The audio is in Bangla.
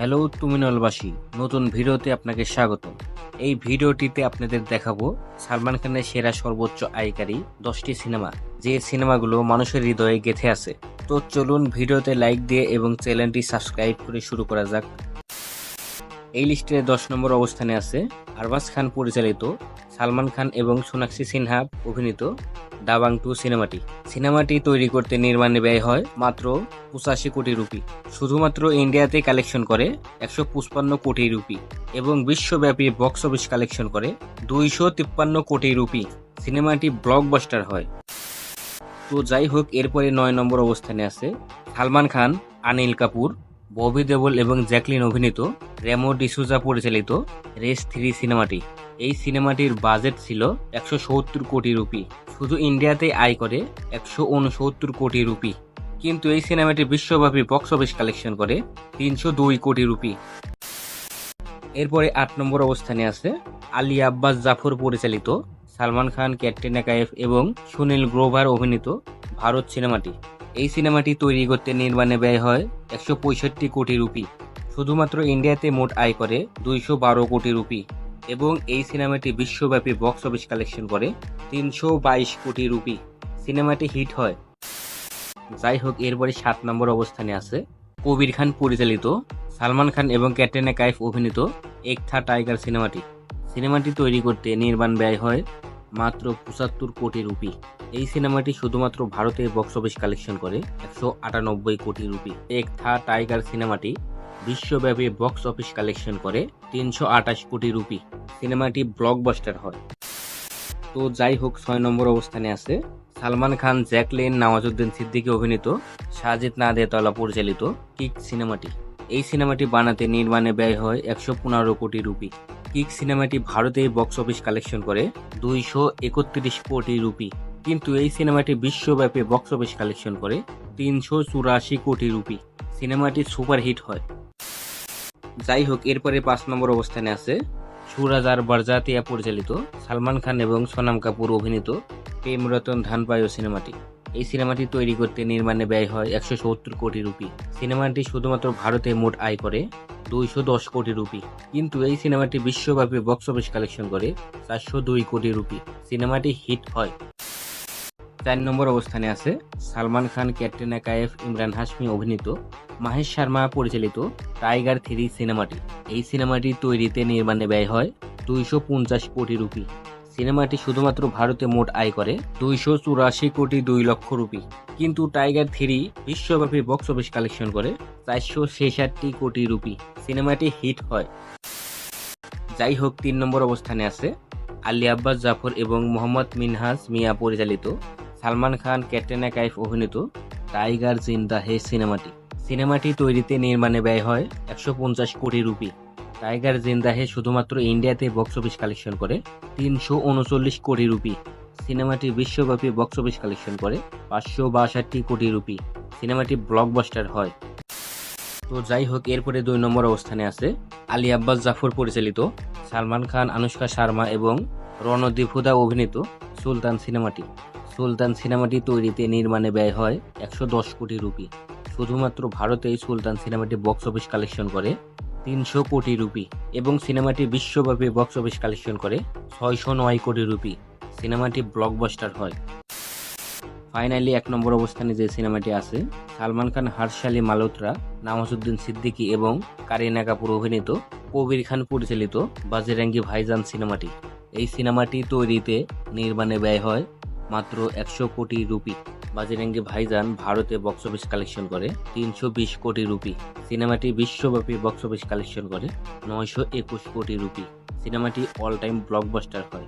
হ্যালো তুমিনলবাসী, নতুন ভিডিওতে আপনাকে স্বাগত। এই ভিডিওটিতে আপনাদের দেখাবো সালমান খানের সেরা সর্বোচ্চ আয়কারী 10টি সিনেমা, যে সিনেমাগুলো মানুষের হৃদয়ে গেঁথে আছে। তো চলুন ভিডিওতে লাইক দিয়ে এবং চ্যানেলটি সাবস্ক্রাইব করে শুরু করা যাক। এই লিস্টে 10 নম্বর অবস্থানে আছে আরবাজ খান পরিচালিত, সালমান খান এবং সোনাক্ষী সিনহা অভিনীত দাবাং 2 সিনেমাটি। সিনেমাটি তৈরি করতে নির্মাণে ব্যয় হয় মাত্র 85 কোটি রুপি। শুধুমাত্র ইন্ডিয়াতে কালেকশন করে 155 কোটি রুপি এবং বিশ্বব্যাপী বক্স অফিস কালেকশন করে 253 কোটি রুপি। সিনেমাটি ব্লকবাস্টার হয়। তো যাই হোক, এরপরে 9 নম্বর অবস্থানে আছে সালমান খান, অনিল কাপুর, ববি দেওল এবং জ্যাকলিন অভিনীত, রেমো ডিসুজা পরিচালিত রেস 3 সিনেমাটি। এই সিনেমাটির বাজেট ছিল 170 কোটি রুপি। শুধু ইন্ডিয়াতে আয় করে 169 কোটি রুপি, কিন্তু এই সিনেমাটি বিশ্বব্যাপী বক্স অফিস কালেকশন করে 302 কোটি রুপি। এরপরে 8 নম্বর অবস্থানে আছে আলী আব্বাস জাফর পরিচালিত, সালমান খান, ক্যাটরিনা কাইফ এবং সুনীল গ্রোভার অভিনীত ভারত সিনেমাটি। এই সিনেমাটি তৈরি করতে নির্মাণে ব্যয় হয় 165 কোটি রুপি। শুধুমাত্র ইন্ডিয়াতে মোট আয় করে 212 কোটি রুপি এবং এই সিনেমাটি বিশ্বব্যাপী বক্স অফিস কালেকশন করে 322 কোটি রুপি। সিনেমাটি হিট হয়। যাই হোক, এরপরে 7 নম্বর অবস্থানে আছে কবির খান পরিচালিত, সালমান খান এবং ক্যাটরিনা কাইফ অভিনীত এক থা টাইগার সিনেমাটি। সিনেমাটি তৈরি করতে নির্মাণ ব্যয় হয় মাত্র 75 কোটি রুপি। এই সিনেমাটি শুধুমাত্র ভারতে বক্স অফিস কালেকশন করে 198 কোটি রুপি। এক থা টাইগার সিনেমাটি বিশ্বব্যাপী বক্স অফিস কালেকশন করে 328 কোটি রুপি। সিনেমাটি ব্লকবাস্টার হয়। তো যাই হোক, 6 নম্বর অবস্থানে আছে সালমান খান, জ্যাকলিন, নওয়াজুদ্দিন সিদ্দিকী অভিনীত, সাজিদ নাদিয়াদওয়ালা পরিচালিত কিক সিনেমাটি। এই সিনেমাটি বানাতে নির্মাণে ব্যয় হয় 115 কোটি রুপি। কিক সিনেমাটি ভারতে বক্স অফিস কালেকশন করে 231 কোটি রুপি, কিন্তু এই সিনেমাটি বিশ্বব্যাপী বক্স অফিস কালেকশন করে 384 কোটি রুপি। সিনেমাটি সুপারহিট হয়। যাই হোক, এরপরে 5 নম্বর অবস্থানে আছে সুরাজ আর বারজাতিয়া পরিচালিত, সালমান খান এবং সোনাম কাপুর অভিনীত প্রেম রতন ধন পায়ো সিনেমাটি। এই সিনেমাটি তৈরি করতে নির্মাণে ব্যয় হয় 170 কোটি রুপি। সিনেমাটি শুধুমাত্র ভারতে মোট আয় করে 210 কোটি রুপি, কিন্তু এই সিনেমাটি বিশ্বব্যাপী বক্স অফিস কালেকশন করে 402 কোটি রুপি। সিনেমাটি হিট হয়। 4 নম্বর অবস্থানে আছে সালমান খান, ক্যাটরিনা কাইফ, ইমরান হাশমি অভিনীত, মাহেশ শর্মা পরিচালিত টাইগার 3 সিনেমাটি। এই সিনেমাটি তৈরিতে নির্মাণে ব্যয় হয় 250 কোটি রুপি। সিনেমাটি শুধুমাত্র ভারতে মোট আয় করে 284 কোটি 2 লক্ষ রুপি, কিন্তু টাইগার 3 বিশ্বব্যাপী বক্স অফিস কালেকশন করে 466 কোটি রুপি। সিনেমাটি হিট হয়। যাই হোক, 3 নম্বর অবস্থানে আছে আলী আব্বাস জাফর এবং মোহাম্মদ মিনহাজ মিয়া পরিচালিত, সালমান খান, ক্যাটরিনা কাইফ অভিনীত টাইগার জিন্দা হে সিনেমাটি। সিনেমাটি তৈরিতে নির্মাণে ব্যয় হয় 150 কোটি রুপি। টাইগার জিন্দা হে শুধুমাত্র ইন্ডিয়াতে বক্স অফিস কালেকশন করে 339 কোটি রুপি। সিনেমাটি বিশ্বব্যাপী বক্স অফিস কালেকশন করে 562 কোটি রুপি। সিনেমাটি ব্লকবাস্টার হয়। তো যাই হোক, এরপরে 2 নম্বর অবস্থানে আছে আলী আব্বাস জাফর পরিচালিত, সালমান খান, আনুষ্কা শর্মা এবং রণদীপ হুদা অভিনীত সুলতান সিনেমাটি। সুলতান সিনেমাটি তৈরিতে নির্মাণে ব্যয় হয় 110 কোটি রুপি। শুধুমাত্র ভারতেই সুলতান সিনেমাটি বক্স অফিস কালেকশন করে 300 কোটি রুপি এবং সিনেমাটি বিশ্বব্যাপী বক্স অফিস কালেকশন করে 609 কোটি রুপি। সিনেমাটি ব্লকবাস্টার হয়। ফাইনালি 1 নম্বর অবস্থানে যে সিনেমাটি আছে সালমান খান, হর্ষালি মালহোত্রা, নওয়াজুদ্দিন সিদ্দিকী এবং কারিনা কাপুর অভিনীত, কবির খান পরিচালিত বাজরঙ্গি ভাইজান সিনেমাটি। এই সিনেমাটি তৈরিতে নির্মাণে ব্যয় হয় মাত্র 100 কোটি রুপি। বাজরঙ্গি ভাইজান ভারতে বক্স অফিস কালেকশন করে 320 কোটি রুপি। সিনেমাটি বিশ্বব্যাপী বক্স অফিস কালেকশন করে 921 কোটি রুপি। সিনেমাটি অল টাইম ব্লকবাস্টার হয়।